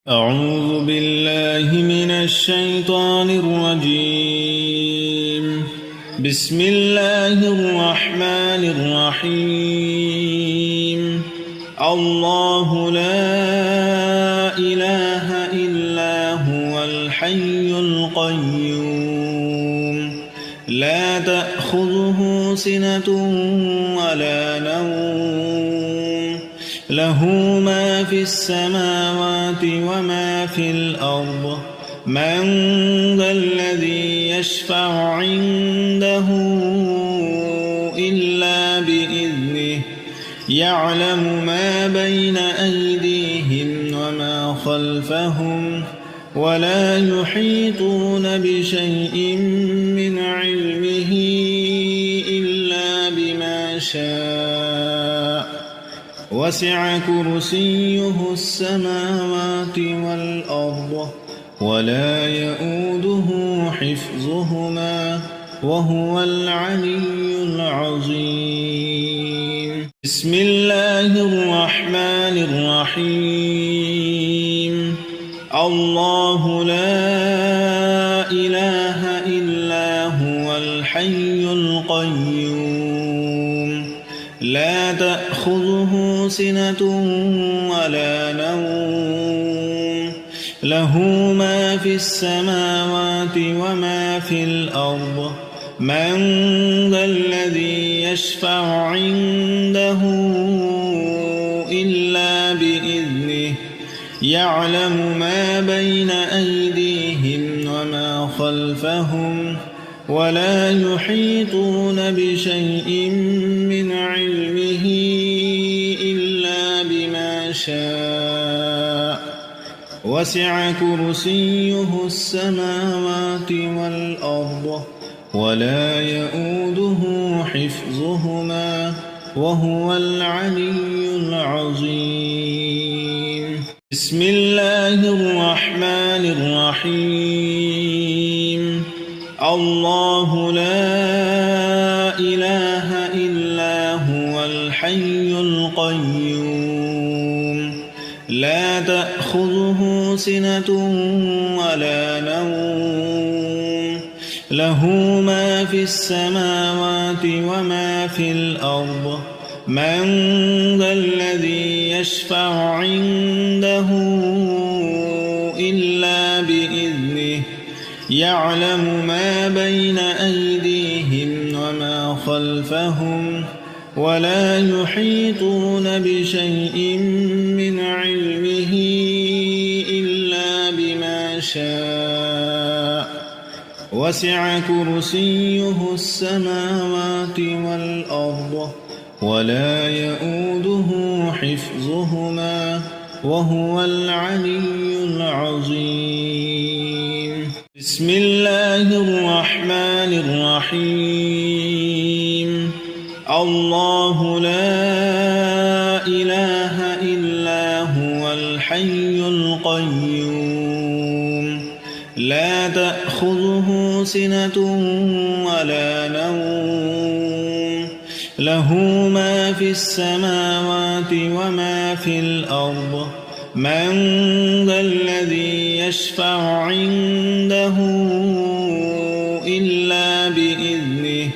أعوذ بالله من الشيطان الرجيم. بسم الله الرحمن الرحيم. الله لا إله إلا هو الحي القيوم لا تأخذه سنة ولا نوم له ما في السماوات وما في الأرض من ذا الذي يشفع عنده إلا بإذنه يعلم ما بين أيديهم وما خلفهم ولا يحيطون بشيء من علمه إلا بما شاء وسع كرسيه السماوات والأرض ولا يؤوده حفظهما وهو العلي العظيم. بسم الله الرحمن الرحيم. الله لا إله إلا هو الحي القيوم لا تأخذه سنة ولا نوم له ما في السماوات وما في الأرض من ذا الذي يشفع عنده إلا بإذنه يعلم ما بين أيديهم وما خلفهم ولا يحيطون بشيء من علمه إلا بما شاء وسع كرسيه السماوات والأرض ولا يؤوده حفظهما وهو العلي العظيم. بسم الله الرحمن الرحيم. الله لا إله إلا هو الحي القيوم لا تأخذه سنة ولا نوم له ما في السماوات وما في الأرض من ذا الذي يشفع عنده إلا بإذنه يعلم ما بين أيديهم وما خلفهم ولا يحيطون بشيء من علمه إلا بما شاء وسع كرسيه السماوات والأرض ولا يؤوده حفظهما وهو العلي العظيم. بسم الله الرحمن الرحيم. الله لا إله إلا هو الحي القيوم لا تأخذه سنة ولا نوم له ما في السماوات وما في الأرض من ذا الذي يشفع عنده إلا بإذنه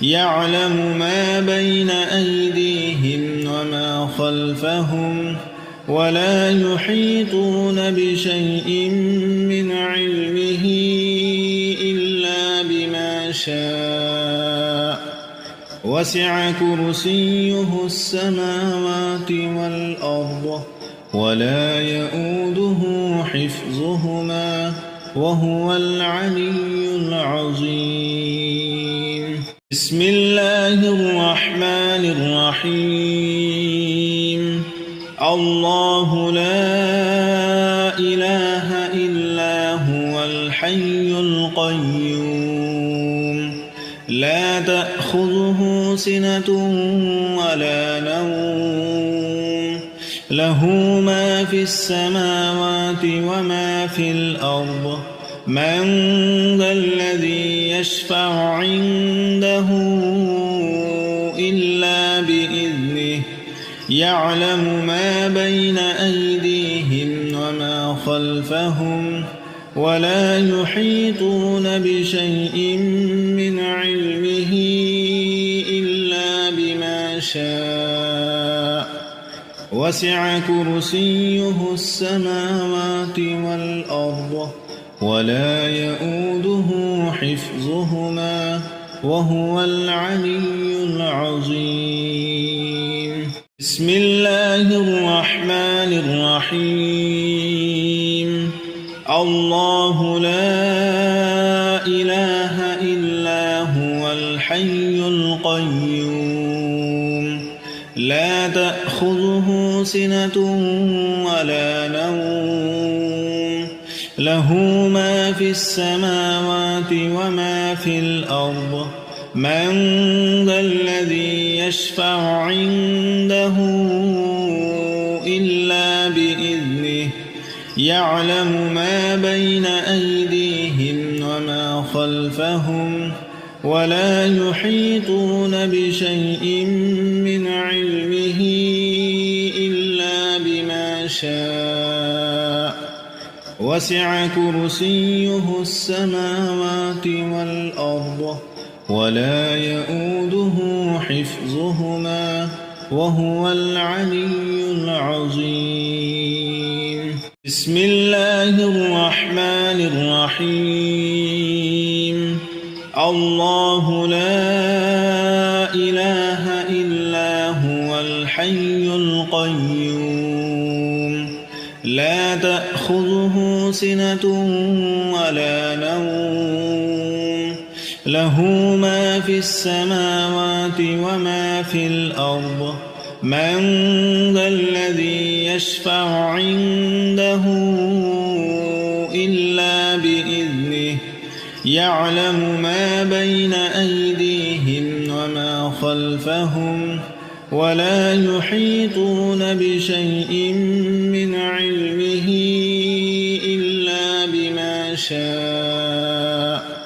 يعلم ما بين أيديهم وما خلفهم ولا يحيطون بشيء من علمه إلا بما شاء وسع كرسيه السماوات والأرض ولا يؤوده حفظهما وهو العلي العظيم. بسم الله الرحمن الرحيم. الله لا إله إلا هو الحي القيوم لا تأخذه سنة ولا نوم له ما في السماوات وما في الأرض من ذا الذي يشفع عنده إلا بإذنه يعلم ما بين أيديهم وما خلفهم ولا يحيطون بشيء من علمه إلا بما شاء وسع كرسيه السماوات والأرض ولا يؤوده حفظهما وهو العلي العظيم. بسم الله الرحمن الرحيم. الله لا إله إلا هو الحي القيوم لا تأخذه سنة ولا نوم له ما في السماوات وما في الأرض من ذا الذي يشفع عنده إلا بإذنه يعلم ما بين أيديهم وما خلفهم ولا يحيطون بشيء من علمه إلا بما شاء وسع كرسيه السماوات والأرض ولا يؤوده حفظهما وهو العلي العظيم. بسم الله الرحمن الرحيم. الله لا إله إلا هو الحي القيوم لا تأخذه سنة ولا نوم له ما في السماوات وما في الأرض من ذا الذي يشفع عنده إلا بإذنه يعلم ما بين أيديهم وما خلفهم ولا يحيطون بشيء من علمه إلا بما شاء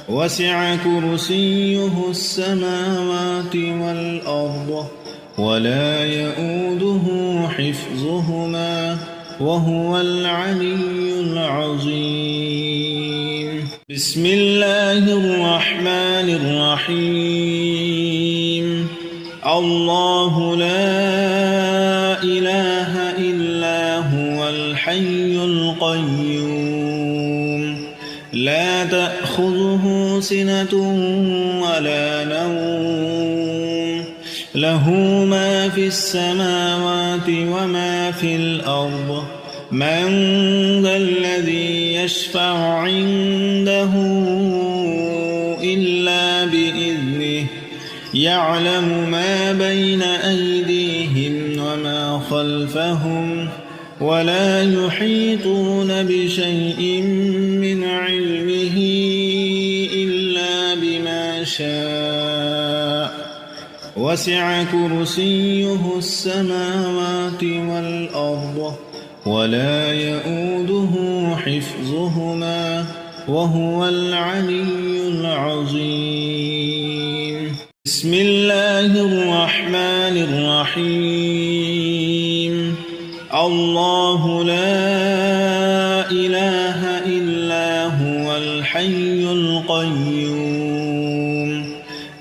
وسع كرسيه السماوات والأرض ولا يؤوده حفظهما وهو العلي العظيم. بسم الله الرحمن الرحيم. الله لا إله إلا هو الحي القيوم لا تأخذه سنة ولا نوم له ما في السماوات وما في الأرض من ذا الذي يشفع عنده إلا بإذنه يعلم ما بين أيديهم وما خلفهم ولا يحيطون بشيء من علمه إلا بما شاء وسع كرسيه السماوات والأرض ولا يؤوده حفظهما وهو العلي العظيم. بسم الله الرحمن الرحيم. الله لا إله إلا هو الحي القيوم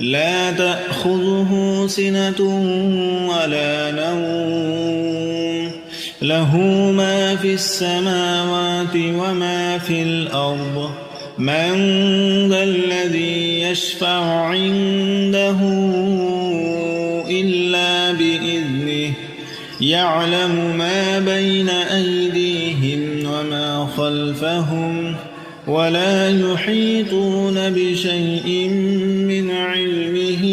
لا تأخذه سنة ولا نوم له ما في السماوات وما في الأرض من ذا الذي يشفع عنده إلا بإذنه يعلم ما بين أيديهم وما خلفهم ولا يحيطون بشيء من علمه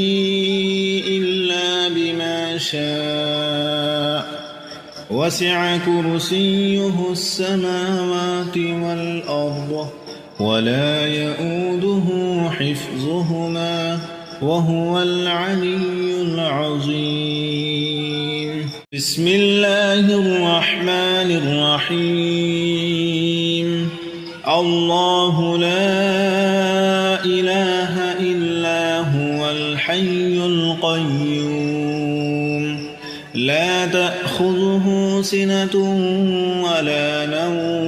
إلا بما شاء وسع كرسيه السماوات والأرض ولا يؤوده حفظهما وهو العلي العظيم. بسم الله الرحمن الرحيم. الله لا إله إلا هو الحي القيوم لا تأخذه سنة ولا نوم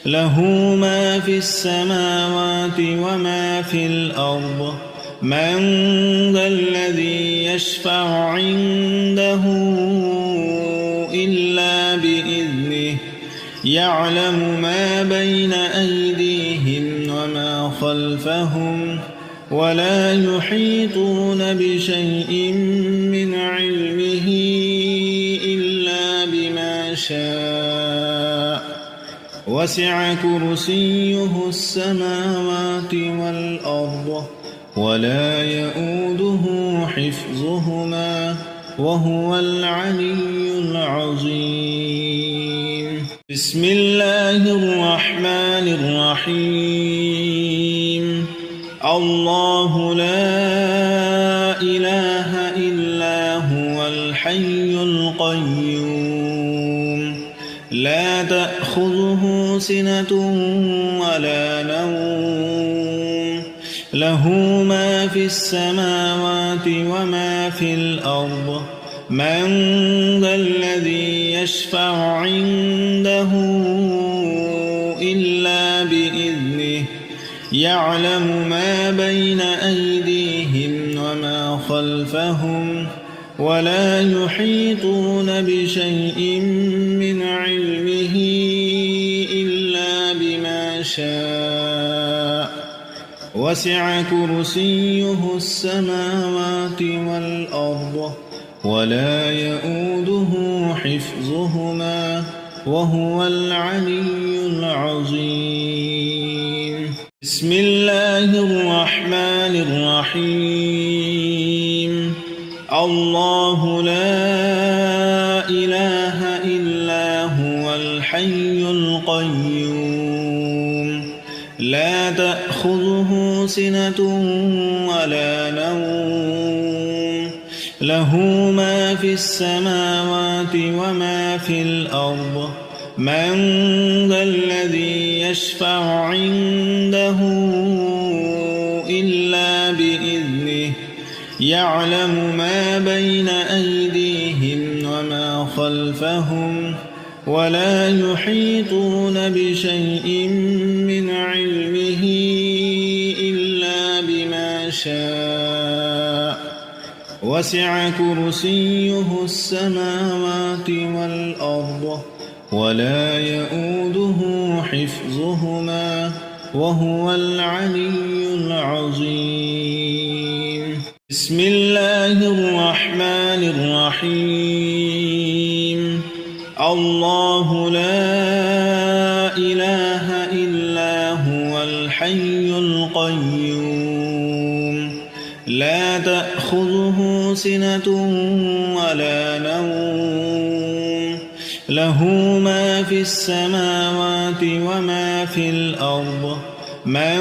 له ما في السماوات وما في الأرض من ذا الذي يشفع عنده إلا بإذنه يعلم ما بين أيديهم وما خلفهم ولا يحيطون بشيء من علمه إلا بما شاء وسع كرسيه السماوات والأرض ولا يؤوده حفظهما وهو العلي العظيم. بسم الله الرحمن الرحيم. الله لا إله إلا هو الحي القيوم لا تأخذه سنة ولا نوم له ما في السماوات وما في الأرض من ذا الذي يشفع عنده إلا بإذنه يعلم ما بين أيديهم وما خلفهم ولا يحيطون بشيء من علمه إلا بما شاء وسع كرسيه السماوات والأرض ولا يؤوده حفظهما وهو العلي العظيم. بسم الله الرحمن الرحيم. الله لا إله إلا هو الحي القيوم لا تأخذه سنة ولا نوم له ما في السماوات وما في الأرض من ذا الذي يشفع عنده إلا بإذنه يعلم ما بين أيديهم وما خلفهم ولا يحيطون بشيء من علمه إلا بما شاء وسع كرسيه السماوات والأرض ولا يؤوده حفظهما وهو العلي العظيم. بسم الله الرحمن الرحيم. الله لا إله إلا هو الحي القيوم لا تأخذه سنة ولا نوم له ما في السماوات وما في الأرض من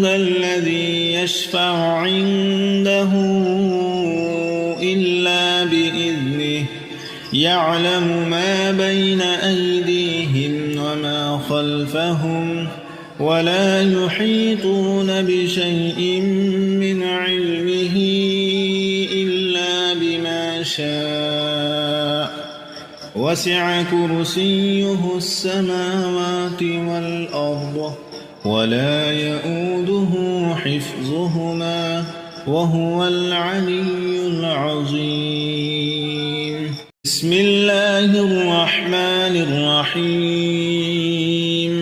ذا الذي يشفع عنده إلا بإذنه يعلم ما بين أيديهم وما خلفهم ولا يحيطون بشيء من علمه إلا بما شاء وسع كرسيه السماوات والأرض ولا يؤوده حفظهما وهو العلي العظيم. بسم الله الرحمن الرحيم.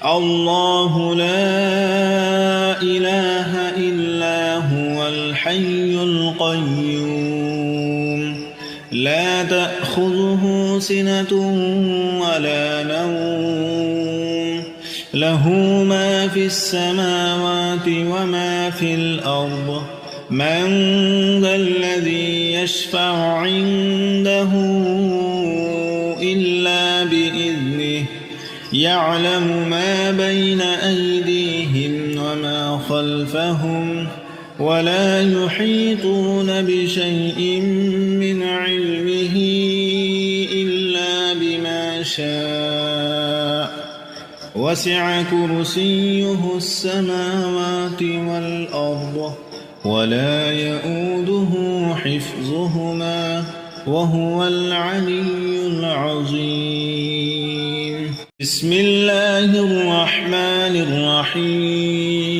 الله لا إله إلا هو الحي القيوم لا تأخذه سنة ولا نوم له ما في السماوات وما في الأرض من ذا الذي يشفع عنده إلا بإذنه يعلم ما بين أيديهم وما خلفهم ولا يحيطون بشيء من علمه إلا بما شاء وسع كرسيه السماوات والأرض ولا يؤوده حفظهما وهو العلي العظيم. بسم الله الرحمن الرحيم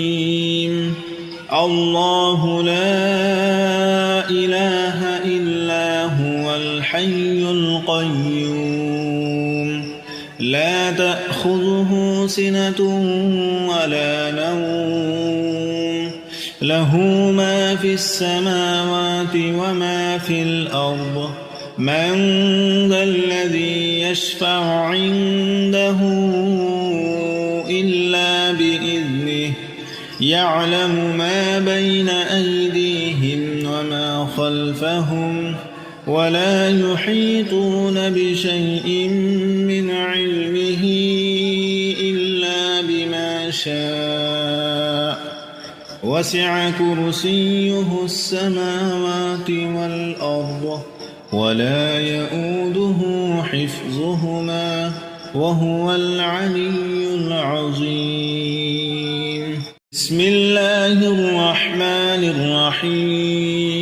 الله لا إله إلا هو الحي القيوم لا تأخذه سنة ولا نوم له ما في السماوات وما في الأرض من ذا الذي يشفع عنده إلا بإذنه يعلم ما بين أيديهم وما خلفهم ولا يحيطون بشيء من علمه إلا بما شاء وسع كرسيه السماوات والأرض ولا يؤوده حفظهما وهو العلي العظيم بسم الله الرحمن الرحيم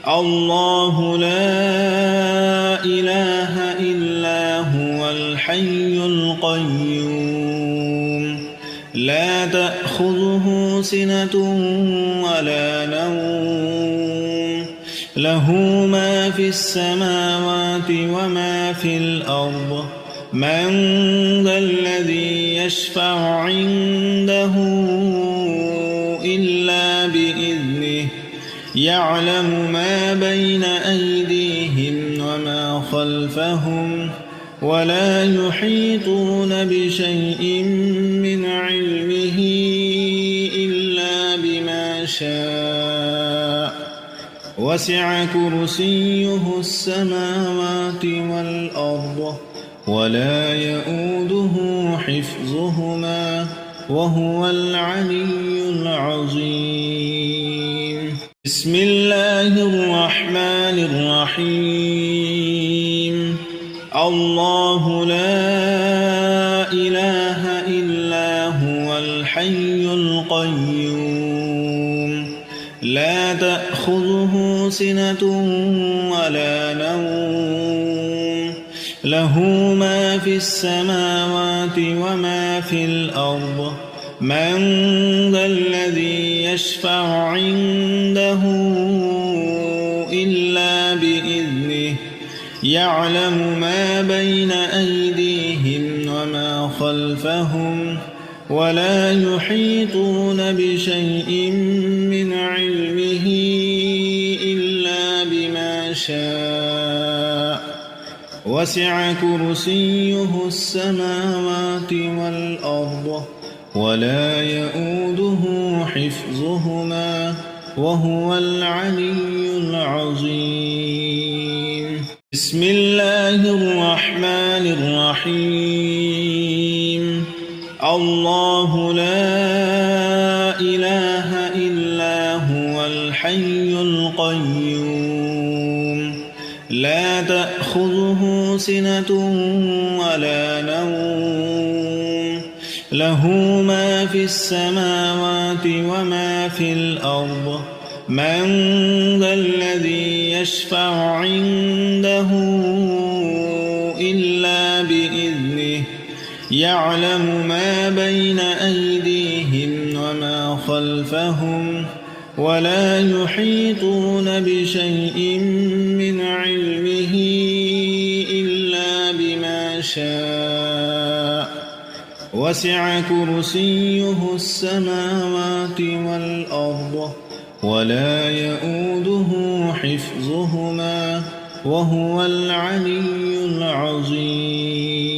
الله لا إله إلا هو الحي القيوم لا تأخذه سنة ولا نوم له ما في السماوات وما في الأرض من ذا الذي يشفع عنده إلا بإذنه يعلم ما بين أيديهم وما خلفهم ولا يحيطون بشيء من علمه إلا بما شاء وسع كرسيه السماوات والأرض ولا يؤوده حفظهما وهو العلي العظيم بسم الله الرحمن الرحيم الله لا إله إلا هو الحي القيوم لا تأخذه سنة ولا نوم له ما في السماوات وما في الأرض من ذا الذي يشفع عنده إلا بإذنه يعلم ما بين أيديهم وما خلفهم ولا يحيطون بشيء من علمه إلا بما شاء وسع كرسيه السماوات والأرض ولا يؤوده حفظهما وهو العلي العظيم بسم الله الرحمن الرحيم الله لا إله إلا هو الحي القيوم لا تأخذه سنة ولا نوم له ما في السماوات وما في الأرض من ذا الذي يشفع عنده إلا بإذنه يعلم ما بين أيديهم وما خلفهم ولا يحيطون بشيء من علمه إلا بما شاء وسع كرسيه السماوات والأرض ولا يؤوده حفظهما وهو العلي العظيم